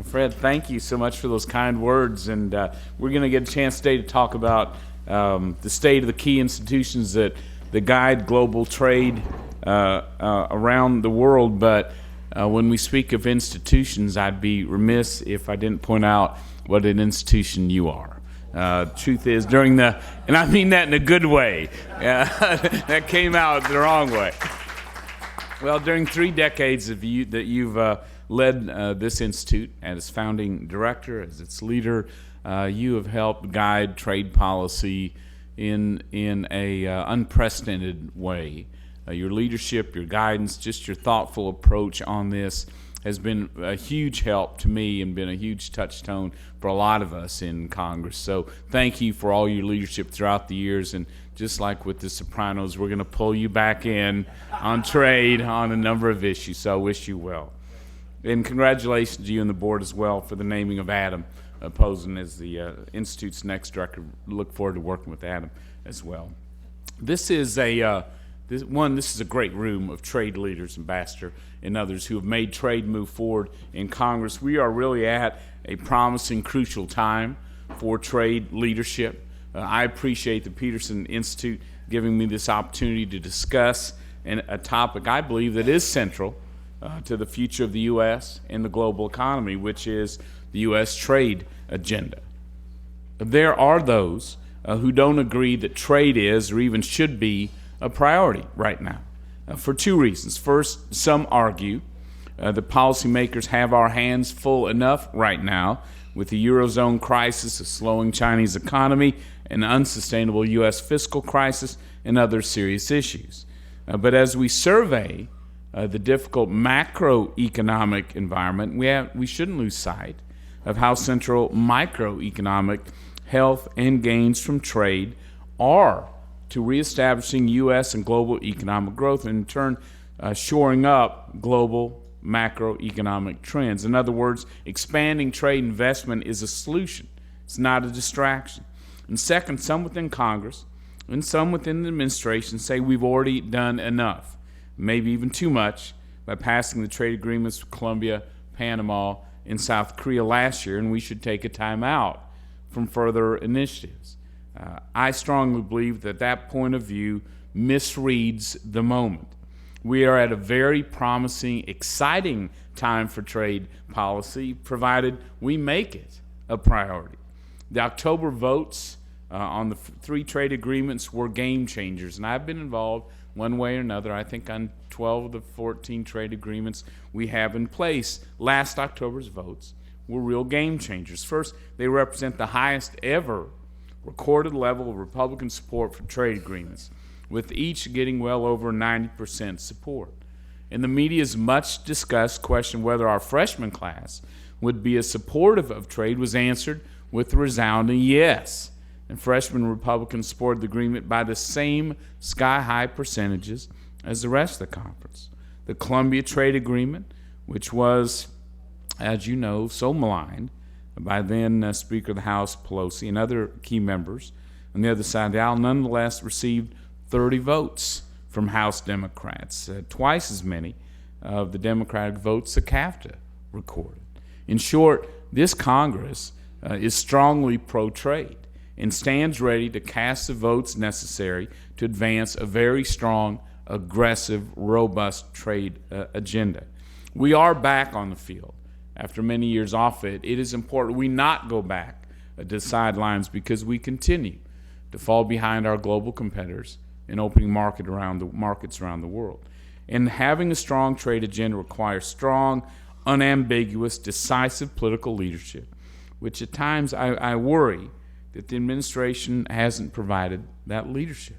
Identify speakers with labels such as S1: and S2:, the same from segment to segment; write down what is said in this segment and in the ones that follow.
S1: Fred, thank you so much for those kind words. And we're going to get a chance today to talk about the state of the key institutions that guide global trade around the world. But when we speak of institutions, I'd be remiss if I didn't point out what an institution you are. Truth is, and I mean that in a good way, that came out the wrong way. Well, during 3 decades that you've led this institute as its founding director, as its leader, you have helped guide trade policy in a unprecedented way. Your leadership, your guidance, just your thoughtful approach on this has been a huge help to me and been a huge touchstone for a lot of us in Congress. So thank you for all your leadership throughout the years. And just like with the Sopranos, we're going to pull you back in on trade on a number of issues. So I wish you well. And congratulations to you and the board as well for the naming of Adam Posen as the Institute's next director. Look forward to working with Adam as well. This is a great room of trade leaders, Ambassador, and others who have made trade move forward in Congress. We are really at a promising, crucial time for trade leadership. I appreciate the Peterson Institute giving me this opportunity to discuss a topic I believe that is central to the future of the U.S. and the global economy, which is the U.S. trade agenda. There are those who don't agree that trade is or even should be a priority right now for 2 reasons. First, some argue that policymakers have our hands full enough right now with the Eurozone crisis, a slowing Chinese economy, an unsustainable U.S. fiscal crisis, and other serious issues. But as we survey the difficult macroeconomic environment, we shouldn't lose sight of how central microeconomic health and gains from trade are to reestablishing U.S. and global economic growth, and in turn shoring up global macroeconomic trends. In other words, expanding trade investment is a solution. It's not a distraction. And second, some within Congress and some within the administration say we've already done enough, maybe even too much, by passing the trade agreements with Colombia, Panama, and South Korea last year, and we should take a time out from further initiatives. I strongly believe that point of view misreads the moment. We are at a very promising, exciting time for trade policy, provided we make it a priority. The October votes on the 3 trade agreements were game changers, and I've been involved one way or another, I think, on 12 of the 14 trade agreements we have in place. Last October's votes were real game changers. First, they represent the highest ever recorded level of Republican support for trade agreements, with each getting well over 90% support. In the media's much discussed question whether our freshman class would be as supportive of trade was answered with a resounding yes. And freshman Republicans supported the agreement by the same sky-high percentages as the rest of the conference. The Colombia trade agreement, which was, as you know, so maligned by then Speaker of the House Pelosi and other key members on the other side of the aisle, nonetheless received 30 votes from House Democrats, twice as many of the Democratic votes that CAFTA recorded. In short, this Congress is strongly pro-trade and stands ready to cast the votes necessary to advance a very strong, aggressive, robust trade agenda. We are back on the field. After many years off it is important we not go back to the sidelines because we continue to fall behind our global competitors in opening markets around the world. And having a strong trade agenda requires strong, unambiguous, decisive political leadership, which at times I worry that the administration hasn't provided that leadership.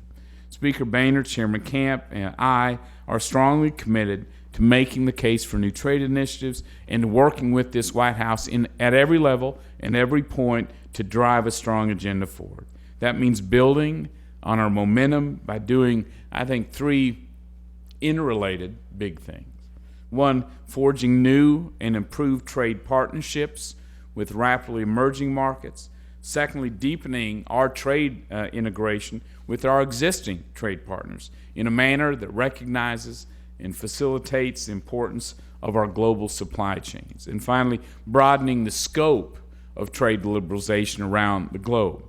S1: Speaker Boehner, Chairman Camp, and I are strongly committed to making the case for new trade initiatives and working with this White House at every level and every point to drive a strong agenda forward. That means building on our momentum by doing, I think, 3 interrelated big things. 1, forging new and improved trade partnerships with rapidly emerging markets. Secondly, deepening our trade integration with our existing trade partners in a manner that recognizes and facilitates the importance of our global supply chains. And finally, broadening the scope of trade liberalization around the globe.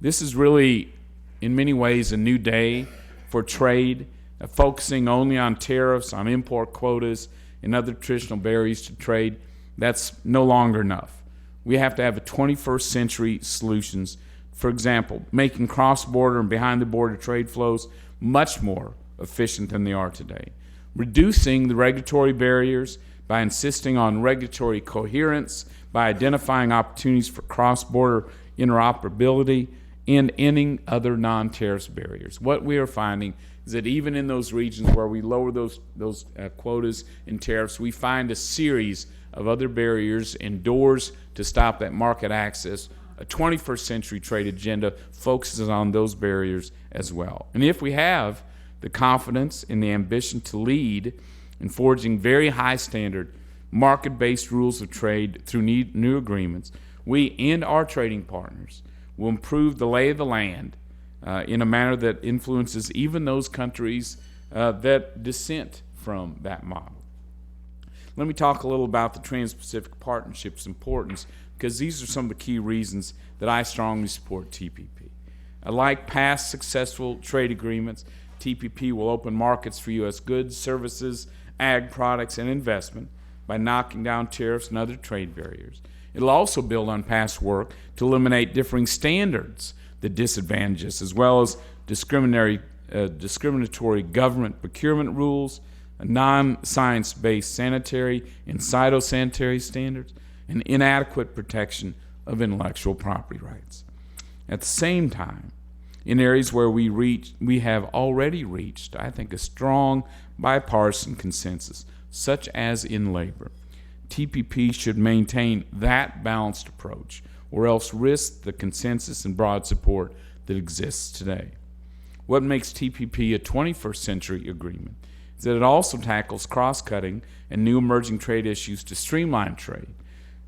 S1: This is really, in many ways, a new day for trade, focusing only on tariffs, on import quotas, and other traditional barriers to trade. That's no longer enough. We have to have a 21st century solutions. For example, making cross-border and behind-the-border trade flows much more efficient than they are today. Reducing the regulatory barriers by insisting on regulatory coherence, by identifying opportunities for cross-border interoperability, and ending other non-tariff barriers. What we are finding is that even in those regions where we lower those quotas and tariffs, we find a series of other barriers and doors to stop that market access. A 21st century trade agenda focuses on those barriers as well. And if we have the confidence and the ambition to lead in forging very high standard, market-based rules of trade through new agreements, we and our trading partners will improve the lay of the land in a manner that influences even those countries that dissent from that model. Let me talk a little about the Trans-Pacific Partnership's importance, because these are some of the key reasons that I strongly support TPP. Like past successful trade agreements, TPP will open markets for U.S. goods, services, ag products, and investment by knocking down tariffs and other trade barriers. It'll also build on past work to eliminate differing standards that disadvantage us, as well as discriminatory government procurement rules, non-science-based sanitary and phytosanitary standards, and inadequate protection of intellectual property rights. At the same time, in areas where we have already reached, I think, a strong bipartisan consensus, such as in labor, TPP should maintain that balanced approach, or else risk the consensus and broad support that exists today. What makes TPP a 21st century agreement is that it also tackles cross-cutting and new emerging trade issues to streamline trade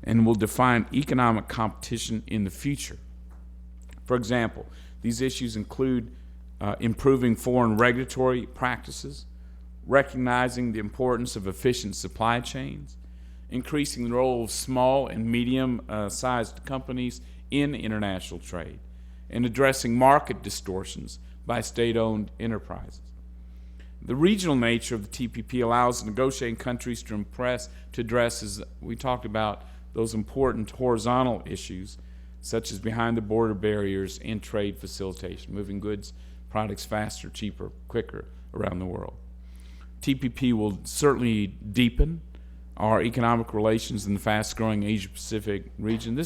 S1: and will define economic competition in the future. For example, these issues include improving foreign regulatory practices, recognizing the importance of efficient supply chains, increasing the role of small and medium-sized companies in international trade, and addressing market distortions by state-owned enterprises. The regional nature of the TPP allows negotiating countries to address, as we talked about, those important horizontal issues, such as behind-the-border barriers and trade facilitation, moving goods, products faster, cheaper, quicker around the world. TPP will certainly deepen our economic relations in the fast-growing Asia-Pacific region.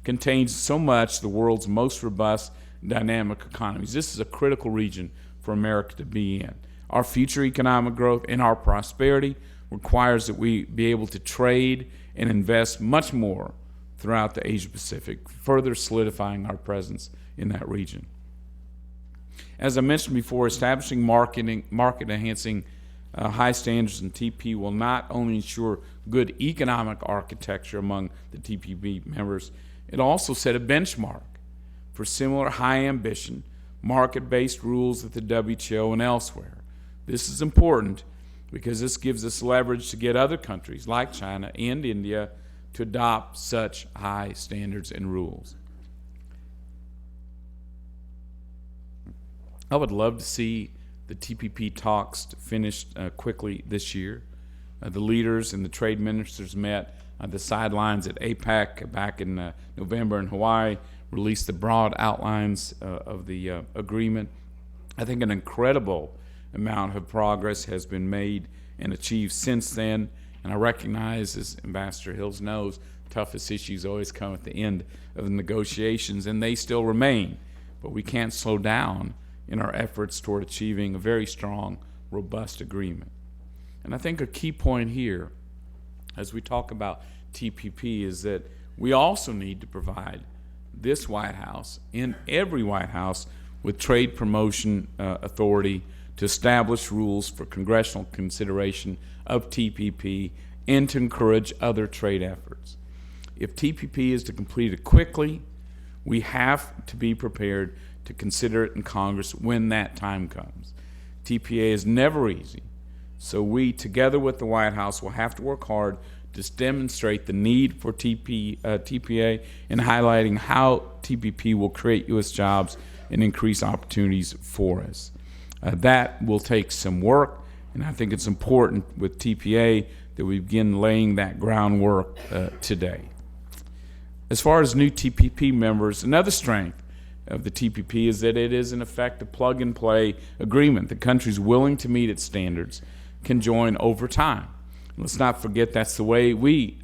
S1: Contains so much the world's most robust, dynamic economies. This is a critical region for America to be in. Our future economic growth and our prosperity requires that we be able to trade and invest much more throughout the Asia-Pacific, further solidifying our presence in that region. As I mentioned before, establishing market-enhancing high standards in TPP will not only ensure good economic architecture among the TPP members, it also set a benchmark for similar high ambition, market-based rules at the WTO and elsewhere. This is important because this gives us leverage to get other countries like China and India to adopt such high standards and rules. I would love to see the TPP talks finished quickly this year. The leaders and the trade ministers met on the sidelines at APEC back in November in Hawaii, released the broad outlines of the agreement. I think an incredible amount of progress has been made and achieved since then, and I recognize, as Ambassador Hills knows, toughest issues always come at the end of the negotiations, and they still remain, but we can't slow down in our efforts toward achieving a very strong, robust agreement. And I think a key point here, as we talk about TPP, is that we also need to provide this White House and every White House with trade promotion authority to establish rules for congressional consideration of TPP and to encourage other trade efforts. If TPP is to complete it quickly, we have to be prepared to consider it in Congress when that time comes. TPA is never easy, So we, together with the White House, will have to work hard to demonstrate the need for TPA and highlighting how TPP will create U.S. jobs and increase opportunities for us. That will take some work, and I think it's important with TPA that we begin laying that groundwork today. As far as new TPP members, another strength of the TPP is that it is, in effect, a plug-and-play agreement. The countries willing to meet its standards can join over time. Let's not forget that's the way we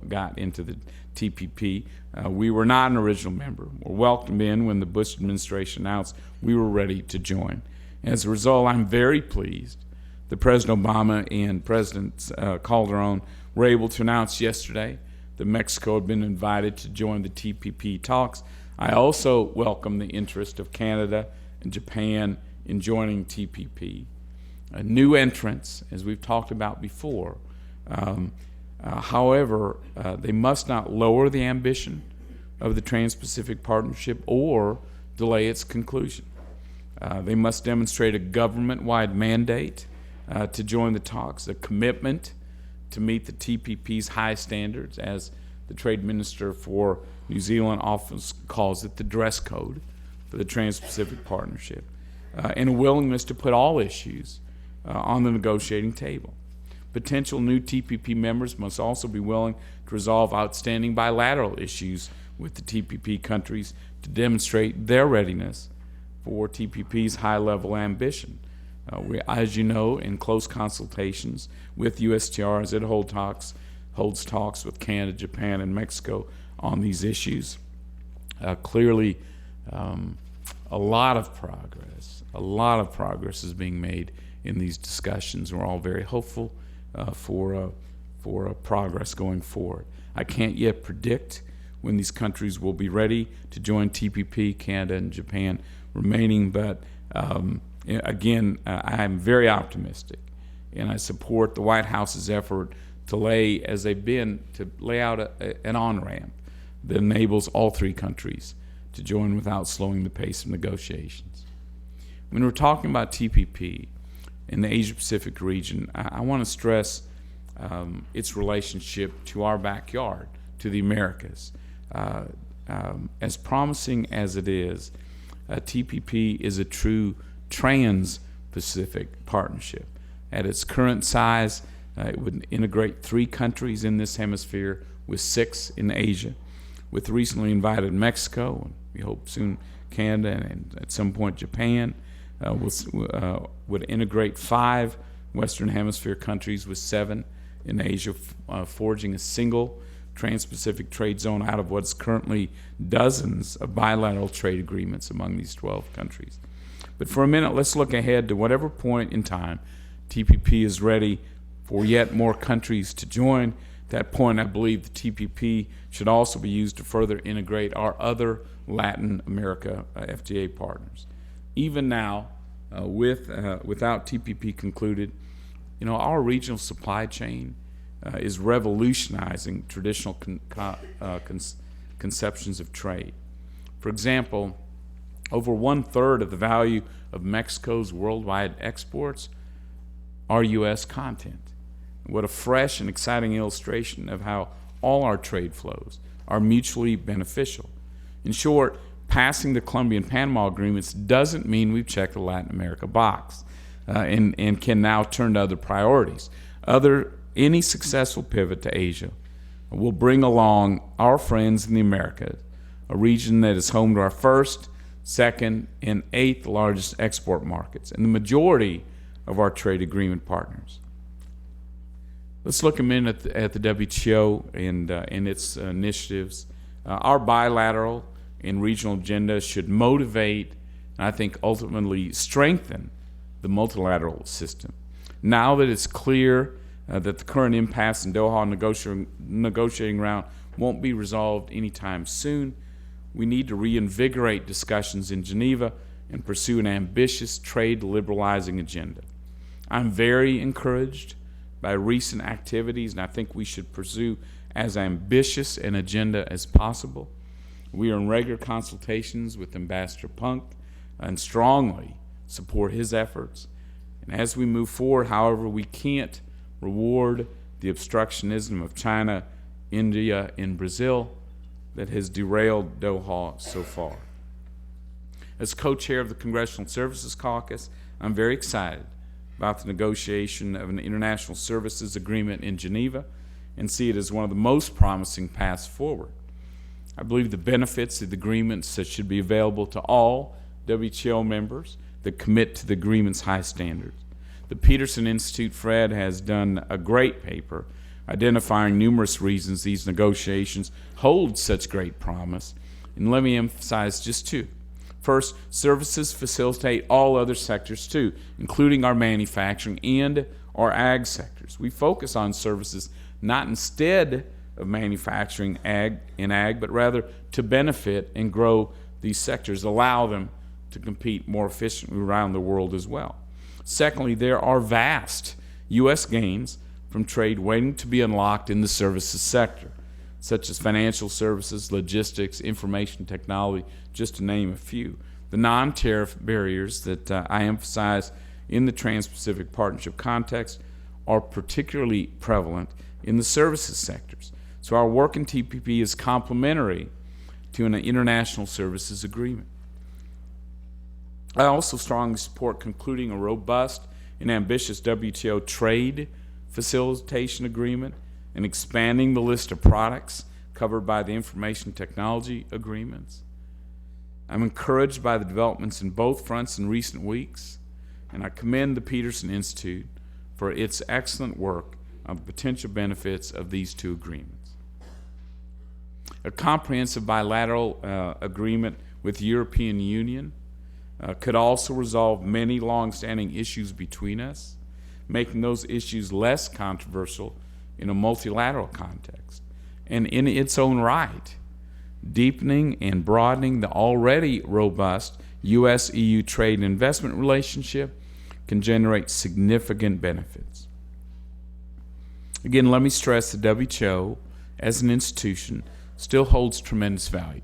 S1: got into the TPP. We were not an original member. We were welcomed in when the Bush administration announced we were ready to join. As a result, I'm very pleased that President Obama and President Calderon were able to announce yesterday that Mexico had been invited to join the TPP talks. I also welcome the interest of Canada and Japan in joining TPP. New entrants, as we've talked about before. However, they must not lower the ambition of the Trans-Pacific Partnership or delay its conclusion. They must demonstrate a government-wide mandate to join the talks, a commitment to meet the TPP's high standards, as the Trade Minister for New Zealand often calls it, the dress code for the Trans-Pacific Partnership, and a willingness to put all issues on the negotiating table. Potential new TPP members must also be willing to resolve outstanding bilateral issues with the TPP countries to demonstrate their readiness for TPP's high-level ambition. As you know, in close consultations with USTR as it holds talks with Canada, Japan, and Mexico on these issues. Clearly, a lot of progress is being made in these discussions. We're all very hopeful for progress going forward. I can't yet predict when these countries will be ready to join TPP, Canada and Japan remaining, but again, I'm very optimistic, and I support the White House's effort to lay out an on-ramp that enables all three countries to join without slowing the pace of negotiations. When we're talking about TPP in the Asia-Pacific region, I want to stress its relationship to our backyard, to the Americas. As promising as it is, TPP is a true trans-Pacific partnership. At its current size, it would integrate 3 countries in this hemisphere with 6 in Asia. With recently invited Mexico, and we hope soon Canada, and at some point Japan, would integrate 5 Western Hemisphere countries with 7 in Asia, forging a single Trans-Pacific trade zone out of what's currently dozens of bilateral trade agreements among these 12 countries. But for a minute, let's look ahead to whatever point in time TPP is ready for yet more countries to join. At that point, I believe the TPP should also be used to further integrate our other Latin America FTA partners. Even now, without TPP concluded, our regional supply chain is revolutionizing traditional conceptions of trade. For example, over 1/3 of the value of Mexico's worldwide exports are U.S. content. What a fresh and exciting illustration of how all our trade flows are mutually beneficial. In short, passing the Colombia and Panama agreements doesn't mean we've checked the Latin America box and can now turn to other priorities. Any successful pivot to Asia will bring along our friends in the Americas, a region that is home to our first, second, and 8th largest export markets, and the majority of our trade agreement partners. Let's look a minute at the WTO and its initiatives. Our bilateral and regional agenda should motivate, and I think ultimately strengthen, the multilateral system. Now that it's clear that the current impasse in Doha negotiating round won't be resolved anytime soon, we need to reinvigorate discussions in Geneva and pursue an ambitious trade liberalizing agenda. I'm very encouraged by recent activities, and I think we should pursue as ambitious an agenda as possible. We are in regular consultations with Ambassador Punk and strongly support his efforts. And as we move forward, however, we can't reward the obstructionism of China, India, and Brazil that has derailed Doha so far. As co-chair of the Congressional Services Caucus, I'm very excited about the negotiation of an international services agreement in Geneva and see it as one of the most promising paths forward. I believe the benefits of the agreements that should be available to all WTO members that commit to the agreement's high standards. The Peterson Institute, Fred, has done a great paper identifying numerous reasons these negotiations hold such great promise, and let me emphasize just two. First, services facilitate all other sectors too, including our manufacturing and our ag sectors. We focus on services not instead of manufacturing ag, but rather to benefit and grow these sectors, allow them to compete more efficiently around the world as well. Secondly, there are vast U.S. gains from trade waiting to be unlocked in the services sector, such as financial services, logistics, information technology, just to name a few. The non-tariff barriers that I emphasize in the Trans-Pacific Partnership context are particularly prevalent in the services sectors. So our work in TPP is complementary to an international services agreement. I also strongly support concluding a robust and ambitious WTO trade facilitation agreement and expanding the list of products covered by the information technology agreements. I'm encouraged by the developments in both fronts in recent weeks, and I commend the Peterson Institute for its excellent work on the potential benefits of these two agreements. A comprehensive bilateral agreement with the European Union could also resolve many long-standing issues between us, making those issues less controversial in a multilateral context. And in its own right, deepening and broadening the already robust U.S.-EU trade and investment relationship can generate significant benefits. Again, let me stress the WTO as an institution still holds tremendous value,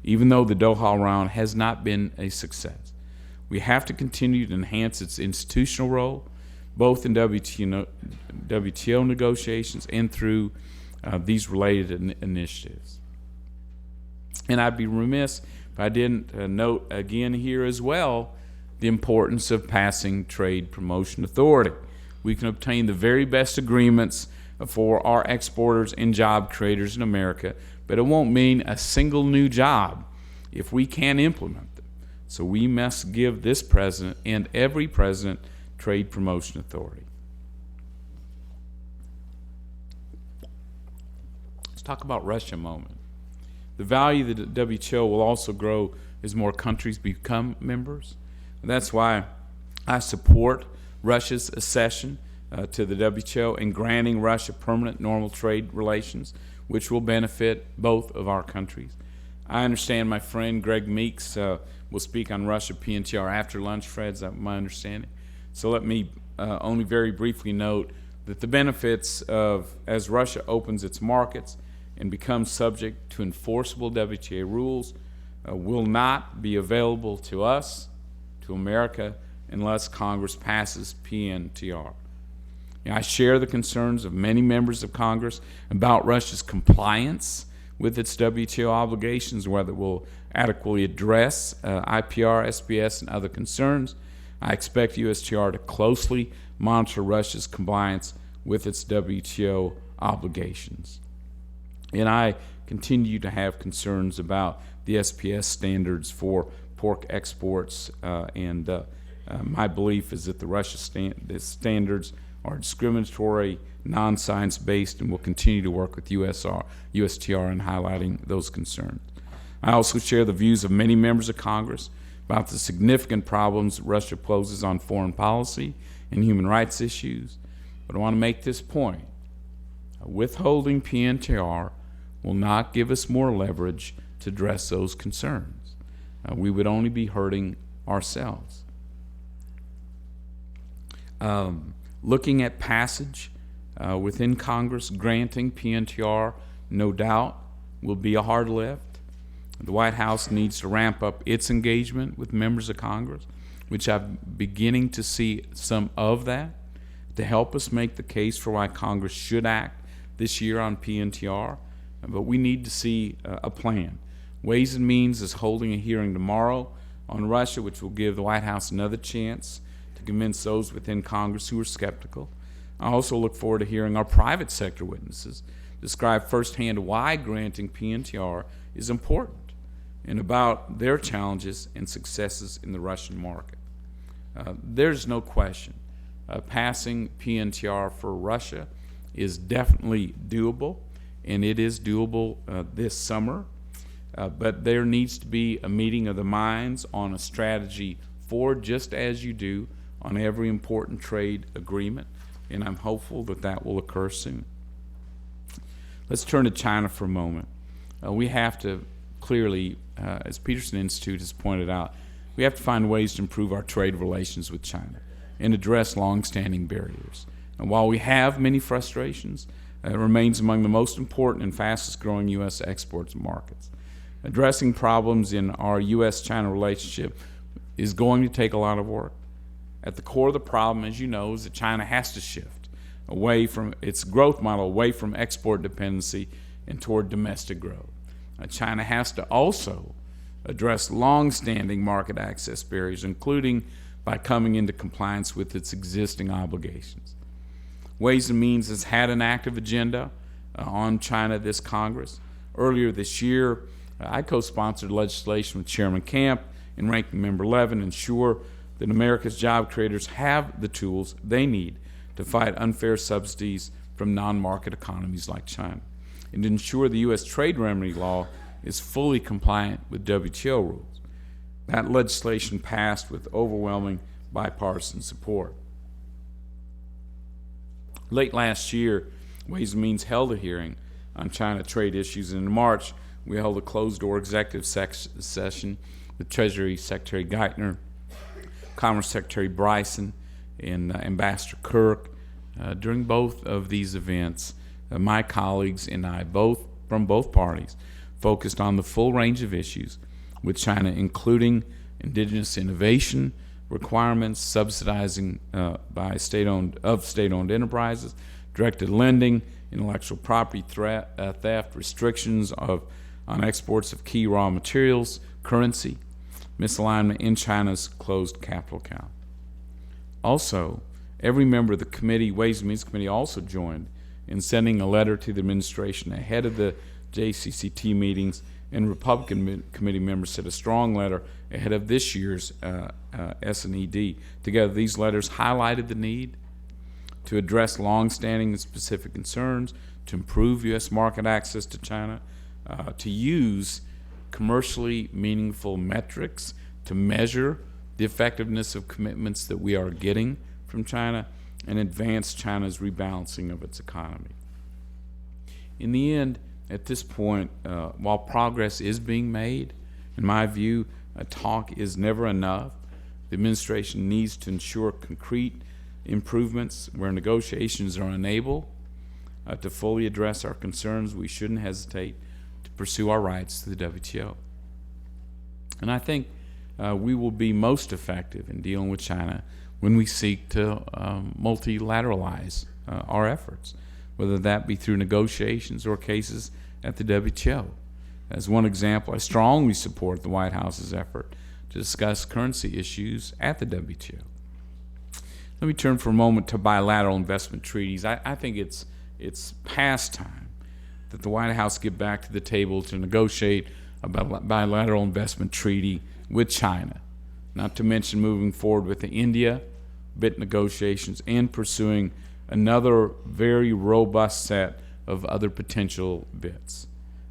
S1: even though the Doha round has not been a success. We have to continue to enhance its institutional role, both in WTO negotiations and through these related initiatives. And I'd be remiss if I didn't note again here as well the importance of passing Trade Promotion Authority. We can obtain the very best agreements for our exporters and job creators in America, but it won't mean a single new job if we can't implement them. So we must give this president and every president Trade Promotion Authority. Let's talk about Russia a moment. The value of the WTO will also grow as more countries become members. And that's why I support Russia's accession to the WTO and granting Russia permanent normal trade relations, which will benefit both of our countries. I understand my friend Greg Meeks will speak on Russia PNTR after lunch, Fred, is that my understanding? So let me only very briefly note that the benefits of, as Russia opens its markets and becomes subject to enforceable WTA rules, will not be available to us, to America, unless Congress passes PNTR. I share the concerns of many members of Congress about Russia's compliance with its WTO obligations, whether it will adequately address IPR, SPS, and other concerns. I expect USTR to closely monitor Russia's compliance with its WTO obligations. And I continue to have concerns about the SPS standards for pork exports, and my belief is that the Russia standards are discriminatory, non-science-based, and will continue to work with USTR in highlighting those concerns. I also share the views of many members of Congress about the significant problems Russia poses on foreign policy and human rights issues. But I want to make this point. Withholding PNTR will not give us more leverage to address those concerns. We would only be hurting ourselves. Looking at passage within Congress, granting PNTR, no doubt, will be a hard lift. The White House needs to ramp up its engagement with members of Congress. which I'm beginning to see some of that, to help us make the case for why Congress should act this year on PNTR. But we need to see a plan. Ways and Means is holding a hearing tomorrow on Russia, which will give the White House another chance to convince those within Congress who are skeptical. I also look forward to hearing our private sector witnesses describe firsthand why granting PNTR is important and about their challenges and successes in the Russian market. There's no question passing PNTR for Russia is definitely doable, and it is doable this summer. But there needs to be a meeting of the minds on a strategy forward, just as you do on every important trade agreement, and I'm hopeful that that will occur soon. Let's turn to China for a moment. We have to clearly, as Peterson Institute has pointed out, we have to find ways to improve our trade relations with China and address long-standing barriers. And while we have many frustrations, it remains among the most important and fastest-growing U.S. exports markets. Addressing problems in our U.S.-China relationship is going to take a lot of work. At the core of the problem, as you know, is that China has to shift away from its growth model, away from export dependency and toward domestic growth. China has to also address long-standing market access barriers, including by coming into compliance with its existing obligations. Ways and Means has had an active agenda on China this Congress. Earlier this year, I co-sponsored legislation with Chairman Camp and Ranking Member Levin to ensure that America's job creators have the tools they need to fight unfair subsidies from non-market economies like China, and to ensure the U.S. trade remedy law is fully compliant with WTO rules. That legislation passed with overwhelming bipartisan support. Late last year, Ways and Means held a hearing on China trade issues, and in March, we held a closed-door executive session with Treasury Secretary Geithner, Commerce Secretary Bryson, and Ambassador Kirk. During both of these events, my colleagues and I, both from both parties, focused on the full range of issues with China, including indigenous innovation requirements, subsidizing by state-owned enterprises, directed lending, intellectual property theft, restrictions on exports of key raw materials, currency, misalignment in China's closed capital account. Also, every member of the committee, Ways and Means Committee, also joined in sending a letter to the administration ahead of the JCCT meetings, and Republican committee members sent a strong letter ahead of this year's S&ED. Together, these letters highlighted the need to address long-standing and specific concerns, to improve U.S. market access to China, to use commercially meaningful metrics to measure the effectiveness of commitments that we are getting from China, and advance China's rebalancing of its economy. In the end, at this point, while progress is being made, in my view, talk is never enough. The administration needs to ensure concrete improvements where negotiations are unable to fully address our concerns. We shouldn't hesitate to pursue our rights to the WTO. And I think we will be most effective in dealing with China when we seek to multilateralize our efforts, whether that be through negotiations or cases at the WTO. As one example, I strongly support the White House's effort to discuss currency issues at the WTO. Let me turn for a moment to bilateral investment treaties. I think it's past time that the White House get back to the table to negotiate a bilateral investment treaty with China, not to mention moving forward with the India BIT negotiations and pursuing another very robust set of other potential BITs.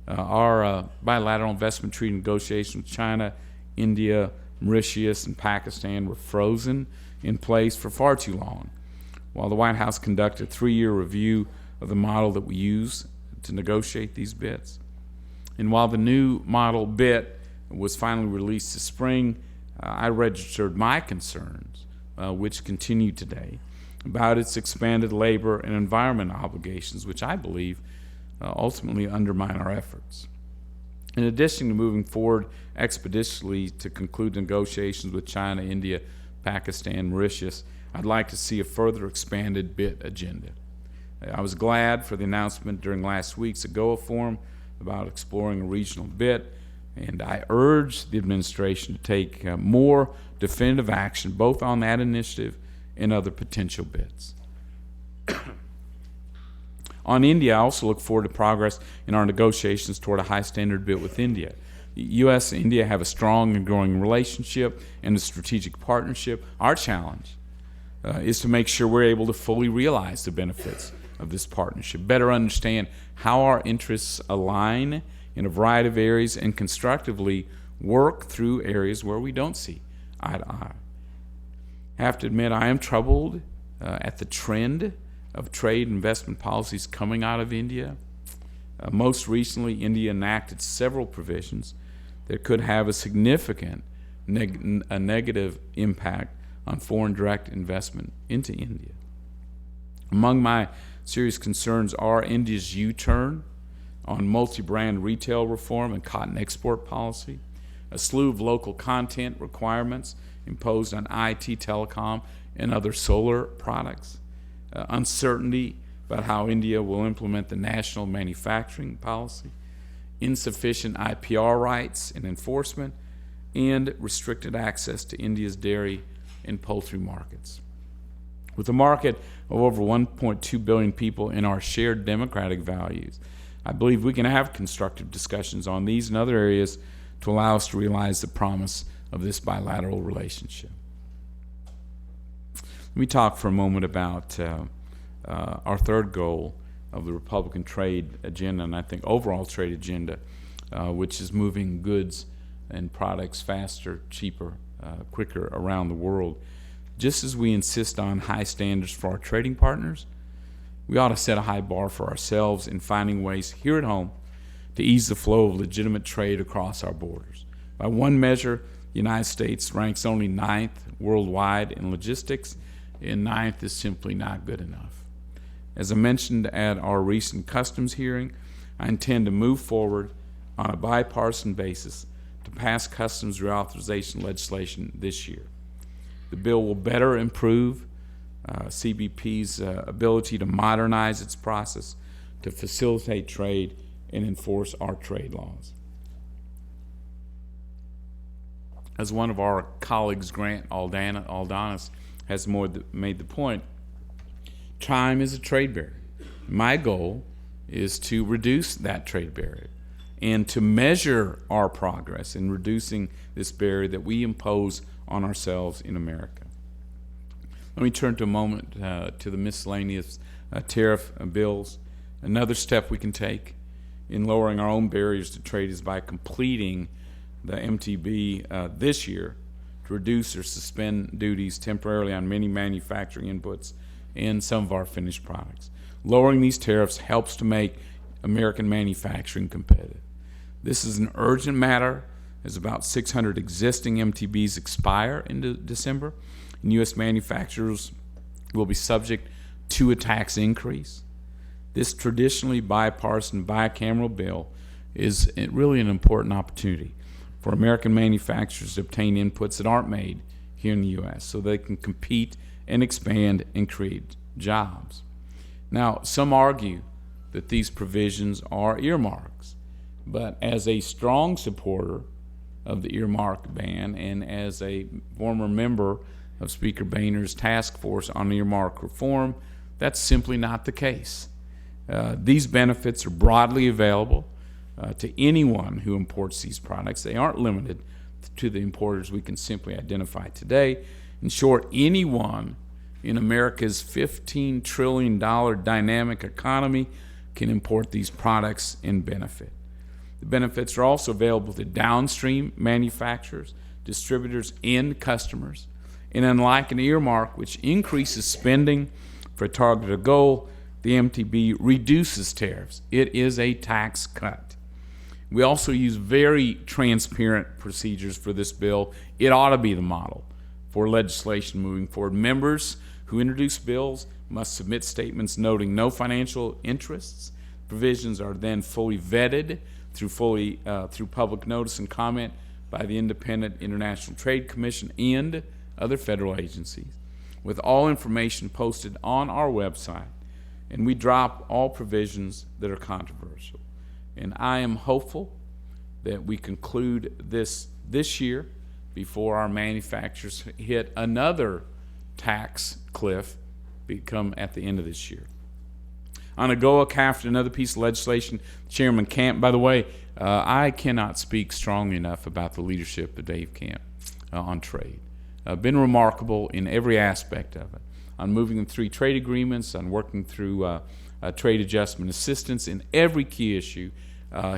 S1: Our bilateral investment treaty negotiations with China, India, Mauritius, and Pakistan were frozen in place for far too long, while the White House conducted a 3-year review of the model that we use to negotiate these BITs. And while the new model BIT was finally released this spring, I registered my concerns, which continue today, about its expanded labor and environment obligations, which I believe ultimately undermine our efforts. In addition to moving forward expeditiously to conclude negotiations with China, India, Pakistan, Mauritius, I'd like to see a further expanded BIT agenda. I was glad for the announcement during last week's AGOA forum about exploring a regional BIT, and I urge the administration to take more definitive action both on that initiative and other potential BITs. On India, I also look forward to progress in our negotiations toward a high standard BIT with India. The U.S. and India have a strong and growing relationship and a strategic partnership. Our challenge is to make sure we're able to fully realize the benefits of this partnership, better understand how our interests align in a variety of areas, and constructively work through areas where we don't see eye to eye. I have to admit, I am troubled at the trend of trade and investment policies coming out of India. Most recently, India enacted several provisions that could have a significant negative impact on foreign direct investment into India. Among my serious concerns are India's U-turn on multi-brand retail reform and cotton export policy, a slew of local content requirements imposed on IT, telecom, and other solar products, uncertainty about how India will implement the national manufacturing policy, insufficient IPR rights and enforcement, and restricted access to India's dairy and poultry markets. With a market of over 1.2 billion people and our shared democratic values, I believe we can have constructive discussions on these and other areas to allow us to realize the promise of this bilateral relationship. Let me talk for a moment about our third goal of the Republican trade agenda, and I think overall trade agenda, which is moving goods and products faster, cheaper, quicker around the world. Just as we insist on high standards for our trading partners, we ought to set a high bar for ourselves in finding ways here at home to ease the flow of legitimate trade across our borders. By one measure, the United States ranks only 9th worldwide in logistics, and 9th is simply not good enough. As I mentioned at our recent customs hearing, I intend to move forward on a bipartisan basis to pass customs reauthorization legislation this year. The bill will better improve CBP's ability to modernize its process to facilitate trade and enforce our trade laws. As one of our colleagues, Grant Aldonis, has made the point, time is a trade barrier. My goal is to reduce that trade barrier and to measure our progress in reducing this barrier that we impose on ourselves in America. Let me turn to a moment to the miscellaneous tariff bills. Another step we can take in lowering our own barriers to trade is by completing the MTB this year to reduce or suspend duties temporarily on many manufacturing inputs and some of our finished products. Lowering these tariffs helps to make American manufacturing competitive. This is an urgent matter, as about 600 existing MTBs expire in December, and U.S. manufacturers will be subject to a tax increase. This traditionally bipartisan bicameral bill is really an important opportunity for American manufacturers to obtain inputs that aren't made here in the U.S. so they can compete and expand and create jobs. Now, some argue that these provisions are earmarks, but as a strong supporter of the earmark ban and as a former member of Speaker Boehner's task force on earmark reform, that's simply not the case. These benefits are broadly available to anyone who imports these products. They aren't limited to the importers we can simply identify today. In short, anyone in America's $15 trillion dynamic economy can import these products and benefit. The benefits are also available to downstream manufacturers, distributors, and customers. And unlike an earmark, which increases spending for a targeted goal, the MTB reduces tariffs. It is a tax cut. We also use very transparent procedures for this bill. It ought to be the model for legislation moving forward. Members who introduce bills must submit statements noting no financial interests. Provisions are then fully vetted through public notice and comment by the Independent International Trade Commission and other federal agencies, with all information posted on our website, and we drop all provisions that are controversial. And I am hopeful that we conclude this year before our manufacturers hit another tax cliff become at the end of this year. On AGOA, CAFTA, another piece of legislation, Chairman Camp, by the way, I cannot speak strongly enough about the leadership of Dave Camp on trade. Been remarkable in every aspect of it, on moving the 3 trade agreements, on working through trade adjustment assistance in every key issue.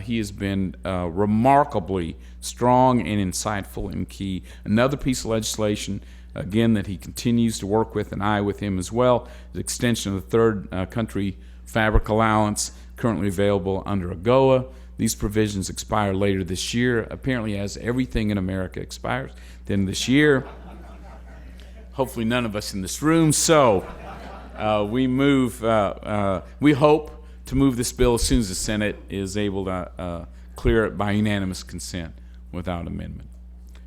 S1: He has been remarkably strong and insightful and key. Another piece of legislation, again, that he continues to work with, and I with him as well, the extension of the third country fabric allowance currently available under AGOA. These provisions expire later this year, apparently as everything in America expires then this year. Hopefully none of us in this room. So we hope to move this bill as soon as the Senate is able to clear it by unanimous consent without amendment.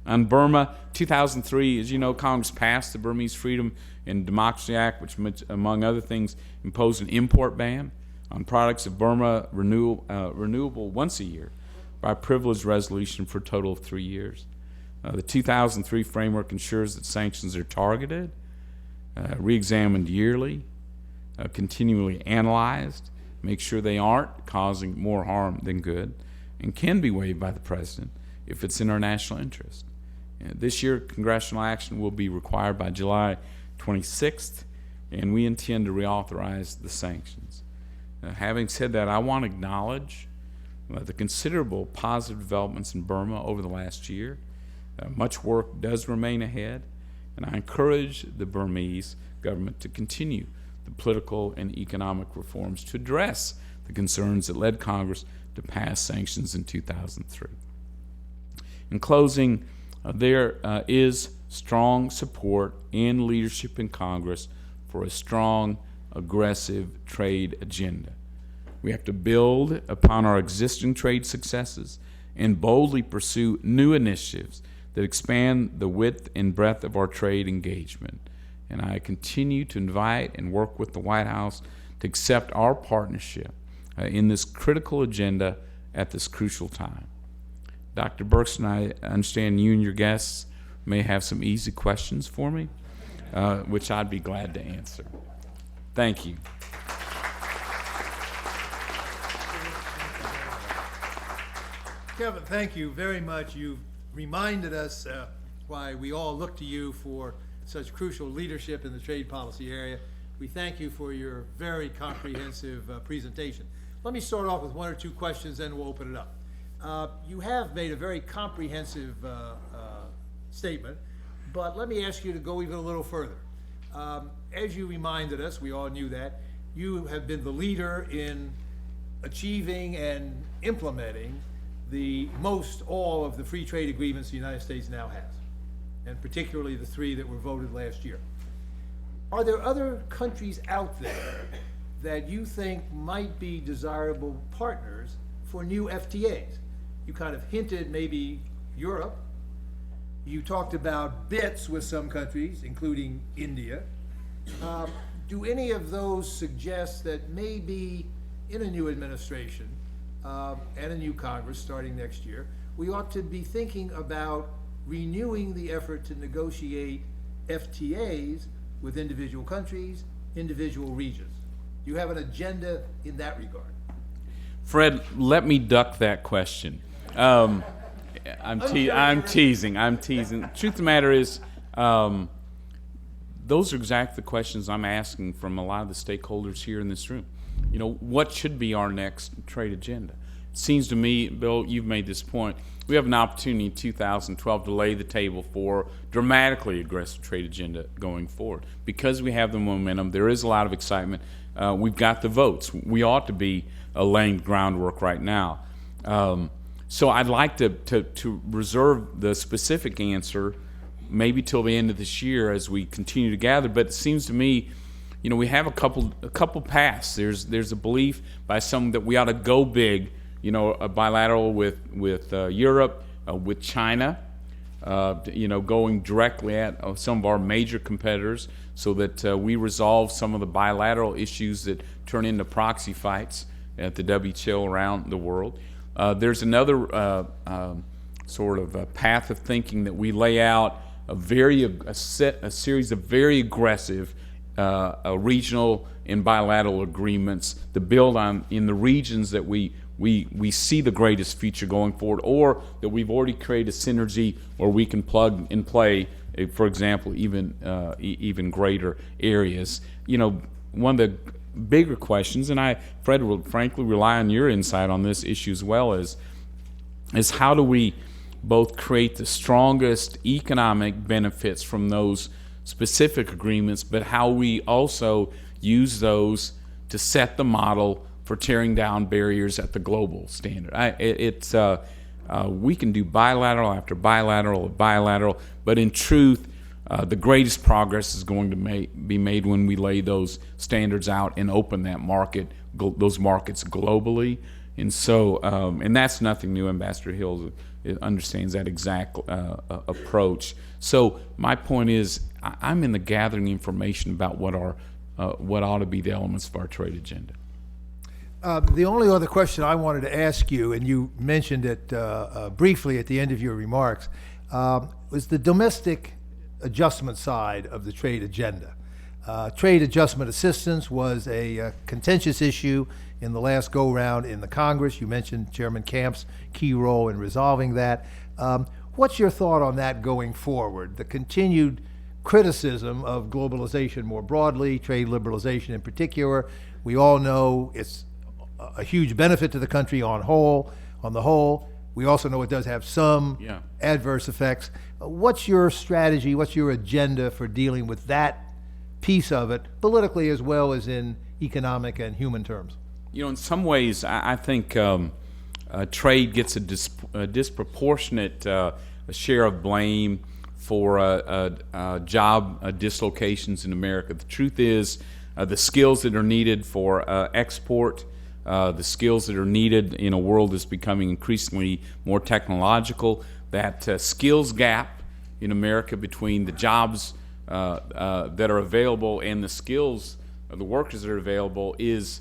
S1: On Burma, 2003, as you know, Congress passed the Burmese Freedom and Democracy Act, which, among other things, imposed an import ban on products of Burma renewable once a year by privileged resolution for a total of 3 years. The 2003 framework ensures that sanctions are targeted, re-examined yearly, continually analyzed, make sure they aren't causing more harm than good, and can be waived by the President if it's in our national interest. This year, congressional action will be required by July 26th, and we intend to reauthorize the sanctions. Having said that, I want to acknowledge the considerable positive developments in Burma over the last year. Much work does remain ahead, and I encourage the Burmese government to continue the political and economic reforms to address the concerns that led Congress to pass sanctions in 2003. In closing, there is strong support and leadership in Congress for a strong, aggressive trade agenda. We have to build upon our existing trade successes and boldly pursue new initiatives that expand the width and breadth of our trade engagement. And I continue to invite and work with the White House to accept our partnership in this critical agenda at this crucial time. Dr. Berkson, I understand you and your guests may have some easy questions for me, which I'd be glad to answer. Thank you.
S2: Kevin, thank you very much. You've reminded us why we all look to you for such crucial leadership in the trade policy area. We thank you for your very comprehensive presentation. Let me start off with 1 or 2 questions, then we'll open it up. You have made a very comprehensive statement, but let me ask you to go even a little further. As you reminded us, we all knew that, you have been the leader in achieving and implementing all of the free trade agreements the United States now has, and particularly the 3 that were voted last year. Are there other countries out there that you think might be desirable partners for new FTAs? You kind of hinted maybe Europe. You talked about bits with some countries, including India. Do any of those suggest that maybe in a new administration and a new Congress starting next year, we ought to be thinking about renewing the effort to negotiate FTAs with individual countries, individual regions? Do you have an agenda in that regard? Fred,
S1: let me duck that question. I'm teasing. The truth of the matter is, those are exactly the questions I'm asking from a lot of the stakeholders here in this room. You know, what should be our next trade agenda? It seems to me, Bill, you've made this point, we have an opportunity in 2012 to lay the table for dramatically aggressive trade agenda going forward. Because we have the momentum, there is a lot of excitement. We've got the votes. We ought to be laying groundwork right now. So I'd like to reserve the specific answer maybe till the end of this year as we continue to gather. But it seems to me, you know, we have a couple paths. There's a belief by some that we ought to go big, you know, a bilateral with Europe, with China, going directly at some of our major competitors so that we resolve some of the bilateral issues that turn into proxy fights at the WTO around the world. There's another sort of path of thinking that we lay out a series of very aggressive regional and bilateral agreements to build on in the regions that we see the greatest future going forward, or that we've already created a synergy where we can plug and play, for example, even greater areas. One of the bigger questions, and Fred, will frankly rely on your insight on this issue as well, is how do we both create the strongest economic benefits from those specific agreements, but how we also use those to set the model for tearing down barriers at the global standard. We can do bilateral after bilateral, but in truth, the greatest progress is going to be made when we lay those standards out and open those markets globally. And so, and that's nothing new. Ambassador Hill understands that exact approach. So my point is, I'm in the gathering information about what ought to be the elements of our trade agenda.
S2: The only other question I wanted to ask you, and you mentioned it briefly at the end of your remarks, was the domestic adjustment side of the trade agenda. Trade adjustment assistance was a contentious issue in the last go-round in the Congress. You mentioned Chairman Camp's key role in resolving that. What's your thought on that going forward? The continued criticism of globalization more broadly, trade liberalization in particular. We all know it's a huge benefit to the country on the whole. We also know it does have some adverse effects. What's your strategy? What's your agenda for dealing with that piece of it, politically as well as in economic and human terms?
S1: In some ways, I think trade gets a disproportionate share of blame for job dislocations in America. The truth is, the skills that are needed for export, the skills that are needed in a world that's becoming increasingly more technological, that skills gap in America between the jobs that are available and the skills of the workers that are available is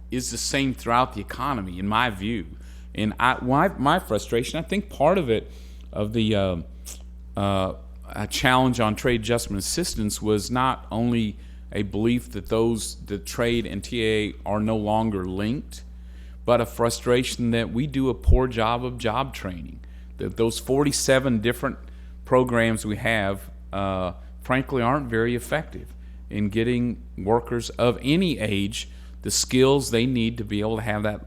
S1: the same throughout the economy, in my view. And my frustration, I think part of it, of the challenge on trade adjustment assistance, was not only a belief that the trade and TAA are no longer linked, but a frustration that we do a poor job of job training. That those 47 different programs we have, frankly, aren't very effective in getting workers of any age the skills they need to be able to have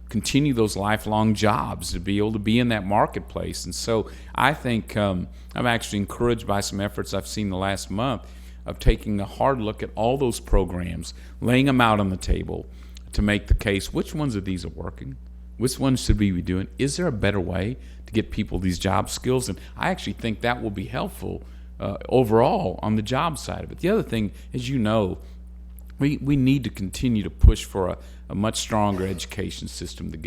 S1: continue those lifelong jobs, to be able to be in that marketplace. And so I think I'm actually encouraged by some efforts I've seen the last month of taking a hard look at all those programs, laying them out on the table to make the case, which ones of these are working? Which ones should we be doing? Is there a better way to get people these job skills? And I actually think that will be helpful overall on the job side of it. The other thing, as you know, we need to continue to push for a much stronger education system that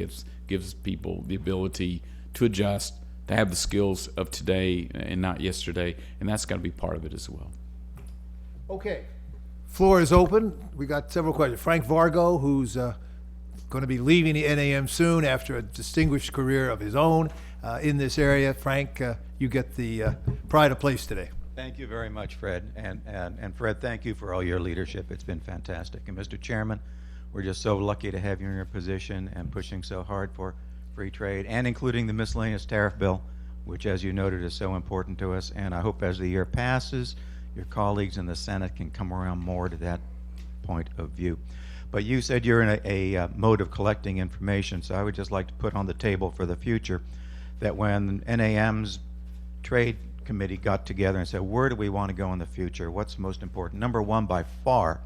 S1: gives people the ability to adjust, to have the skills of today and not yesterday, and that's got to be part of it as well.
S2: Okay, floor is open. We got several questions. Frank Vargo, who's going to be leaving the NAM soon after a distinguished career of his own in this area. Frank, you get the pride of place today.
S3: Thank you very much, Fred. And Fred, thank you for all your leadership. It's been fantastic. And Mr. Chairman, we're just so lucky to have you in your position and pushing so hard for free trade, and including the miscellaneous tariff bill, which, as you noted, is so important to us. And I hope as the year passes, your colleagues in the Senate can come around more to that point of view. But you said you're in a mode of collecting information, so I would just like to put on the table for the future that when NAM's Trade Committee got together and said, where do we want to go in the future? What's most important? Number one, by far,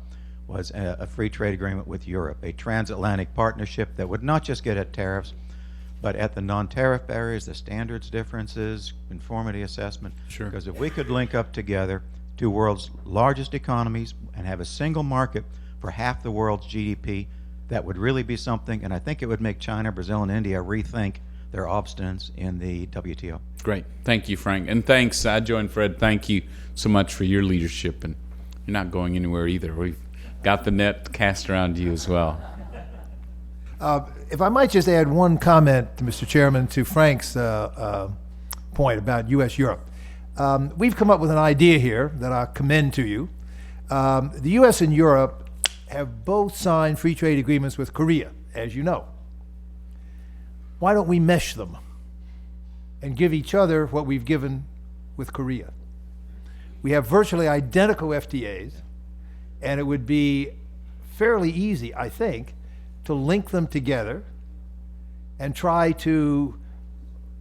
S3: was a free trade agreement with Europe, a transatlantic partnership that would not just get at tariffs, but at the non-tariff barriers, the standards differences, conformity assessment.
S1: Sure.
S3: Because if we could link up together two world's largest economies and have a single market for half the world's GDP, that would really be something, and I think it would make China, Brazil, and India rethink their obstinance in the WTO.
S1: Great. Thank you, Frank. And thanks, I join Fred. Thank you so much for your leadership. And you're not going anywhere either. We've got the net cast around you as well.
S2: If I might just add one comment, Mr. Chairman, to Frank's point about U.S.-Europe. We've come up with an idea here that I commend to you. The U.S. and Europe have both signed free trade agreements with Korea, as you know. Why don't we mesh them and give each other what we've given with Korea? We have virtually identical FTAs, and it would be fairly easy, I think, to link them together and try to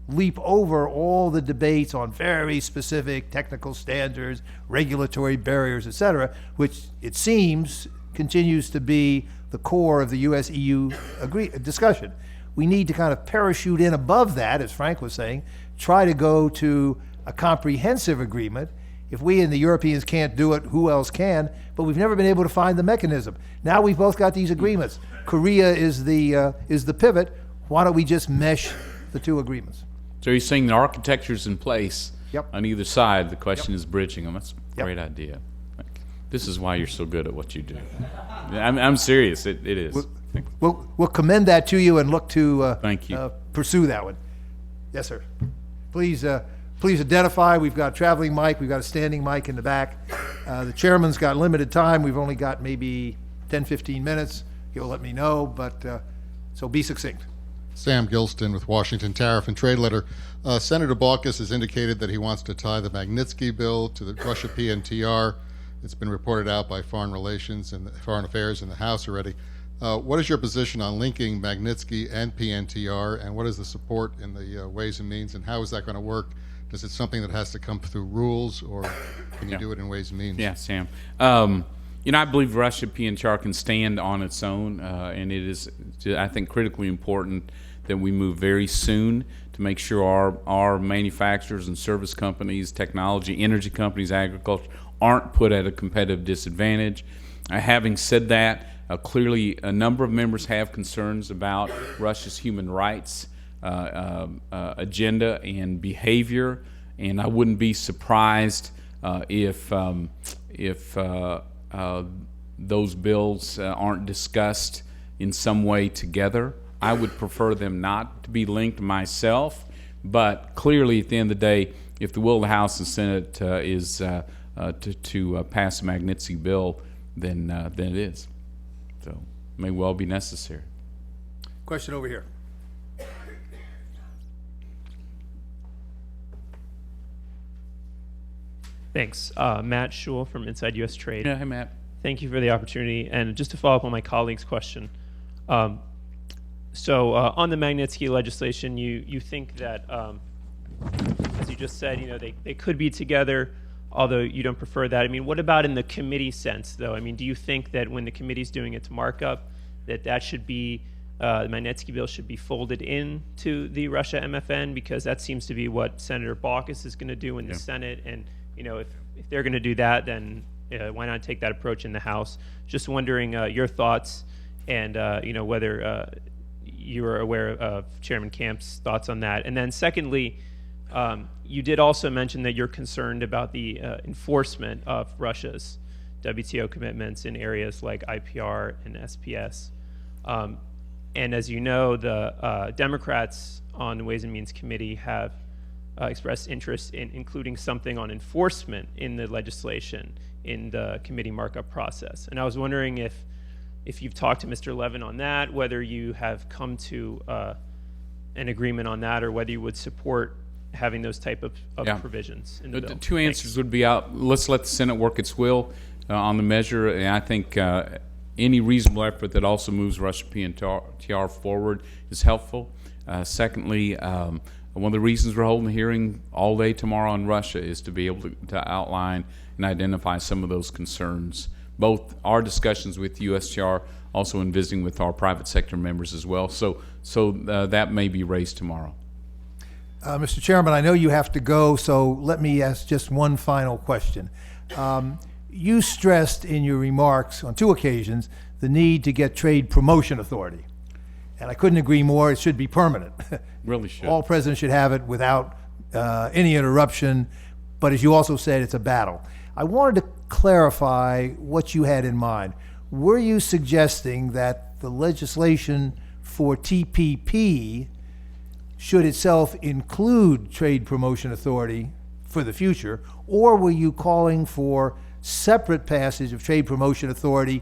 S2: leap over all the debates on very specific technical standards, regulatory barriers, et cetera, which it seems continues to be the core of the U.S.-EU discussion. We need to kind of parachute in above that, as Frank was saying, try to go to a comprehensive agreement. If we and the Europeans can't do it, who else can? But we've never been able to find the mechanism. Now we've both got these agreements. Korea is the pivot. Why don't we just mesh the two agreements?
S1: So you're saying the architecture's in place
S2: Yep.
S1: on either side. The question
S2: Yep.
S1: is bridging them. That's a
S2: Yep.
S1: great idea. This is why you're so good at what you do. I'm serious. It is.
S2: We'll commend that to you and look to
S1: Thank you.
S2: Pursue that one. Yes, sir. Please identify. We've got a traveling mic. We've got a standing mic in the back. The chairman's got limited time. We've only got maybe 10, 15 minutes. He'll let me know, but so be succinct.
S4: Sam Gilston with Washington Tariff and Trade Letter. Senator Baucus has indicated that he wants to tie the Magnitsky Bill to the Russia PNTR. It's been reported out by Foreign Relations and Foreign Affairs in the House already. What is your position on linking Magnitsky and PNTR, and what is the support in the Ways and Means, and how is that going to work? Is it something that has to come through rules, or can you do it in Ways and Means?
S1: Yeah, Sam. I believe Russia PNTR can stand on its own, and it is, I think, critically important that we move very soon to make sure our manufacturers and service companies, technology, energy companies, agriculture aren't put at a competitive disadvantage. Having said that, clearly a number of members have concerns about Russia's human rights agenda and behavior, and I wouldn't be surprised if those bills aren't discussed in some way together. I would prefer them not to be linked myself, but clearly at the end of the day, if the will of the House and Senate is to pass a Magnitsky bill, then it is. So it may well be necessary.
S2: Question over here.
S5: Thanks. Matt Schul from Inside U.S. Trade.
S1: Yeah, hey, Matt.
S5: Thank you for the opportunity. And just to follow up on my colleague's question, so on the Magnitsky legislation, you think that, as you just said, they could be together, although you don't prefer that. I mean, what about in the committee sense, though? I mean, do you think that when the committee's doing its markup, that should be, the Magnitsky bill should be folded into the Russia MFN? Because that seems to be what Senator Baucus is going to do in the Senate. And, if they're going to do that, then why not take that approach in the House? Just wondering your thoughts and, whether you are aware of Chairman Camp's thoughts on that. And then secondly, you did also mention that you're concerned about the enforcement of Russia's WTO commitments in areas like IPR and SPS. And as you know, the Democrats on the Ways and Means Committee have expressed interest in including something on enforcement in the legislation in the committee markup process. And I was wondering if you've talked to Mr. Levin on that, whether you have come to an agreement on that, or whether you would support having those type of provisions in the bill.
S1: Two answers would be out. Let's let the Senate work its will on the measure, and I think any reasonable effort that also moves Russia PNTR forward is helpful. Secondly, one of the reasons we're holding a hearing all day tomorrow on Russia is to be able to outline and identify some of those concerns, both our discussions with USTR, also in visiting with our private sector members as well. So that may be raised tomorrow.
S2: Mr. Chairman, I know you have to go, so let me ask just one final question. You stressed in your remarks on two occasions the need to get trade promotion authority. and I couldn't agree more, it should be permanent.
S1: Really should.
S2: All presidents should have it without any interruption, but as you also said, it's a battle. I wanted to clarify what you had in mind. Were you suggesting that the legislation for TPP should itself include Trade Promotion Authority for the future, or were you calling for separate passage of Trade Promotion Authority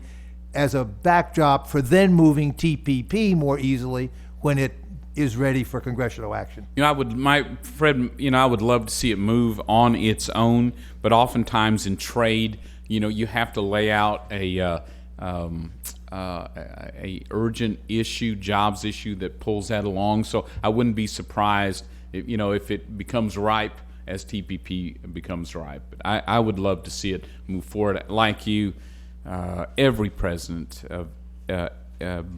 S2: as a backdrop for then moving TPP more easily when it is ready for congressional action?
S1: You know, Fred, you know, I would love to see it move on its own, but oftentimes in trade, you know, you have to lay out a urgent issue, jobs issue that pulls that along. So I wouldn't be surprised, if, you know, if it becomes ripe as TPP becomes ripe. But I would love to see it move forward. Like you, every president of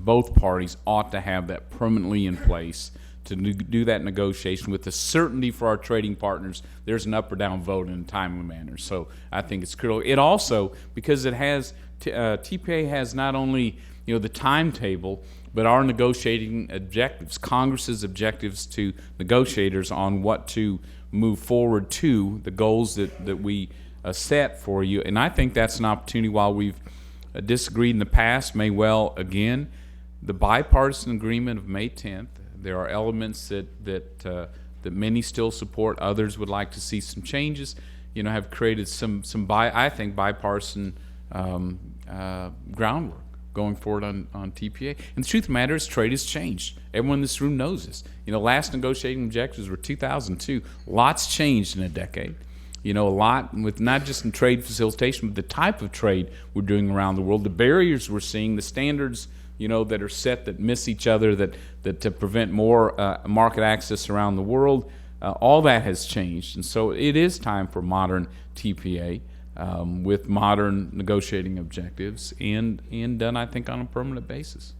S1: both parties ought to have that permanently in place to do that negotiation with the certainty for our trading partners there's an up or down vote in a timely manner. So I think it's critical. It also, because it has, TPA has not only, you know, the timetable, but our negotiating objectives, Congress's objectives to negotiators on what to move forward to, the goals that we set for you. And I think that's an opportunity. While we've disagreed in the past, may well again, the bipartisan agreement of May 10th, there are elements that many still support, others would like to see some changes, you know, have created some I think bipartisan groundwork going forward on TPA. And the truth of the matter is, trade has changed. Everyone in this room knows this. You know, last negotiating objectives were 2002. Lots changed in a decade. You know, a lot with not just in trade facilitation, but the type of trade we're doing around the world, the barriers we're seeing, the standards, you know, that are set that miss each other, that to prevent more market access around the world. All that has changed, and so it is time for modern TPA. With modern negotiating objectives and done, I think, on a permanent basis.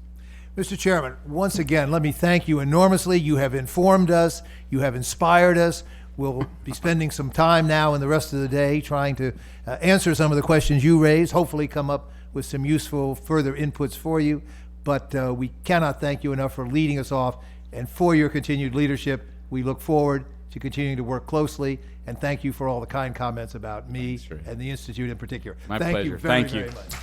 S2: Mr. Chairman, once again, let me thank you enormously. You have informed us. You have inspired us. We'll be spending some time now and the rest of the day trying to answer some of the questions you raised, hopefully come up with some useful further inputs for you. But we cannot thank you enough for leading us off and for your continued leadership. We look forward to continuing to work closely, and thank you for all the kind comments about me and the Institute in particular.
S1: My
S2: thank
S1: pleasure.
S2: You very,
S1: thank you.
S2: very much.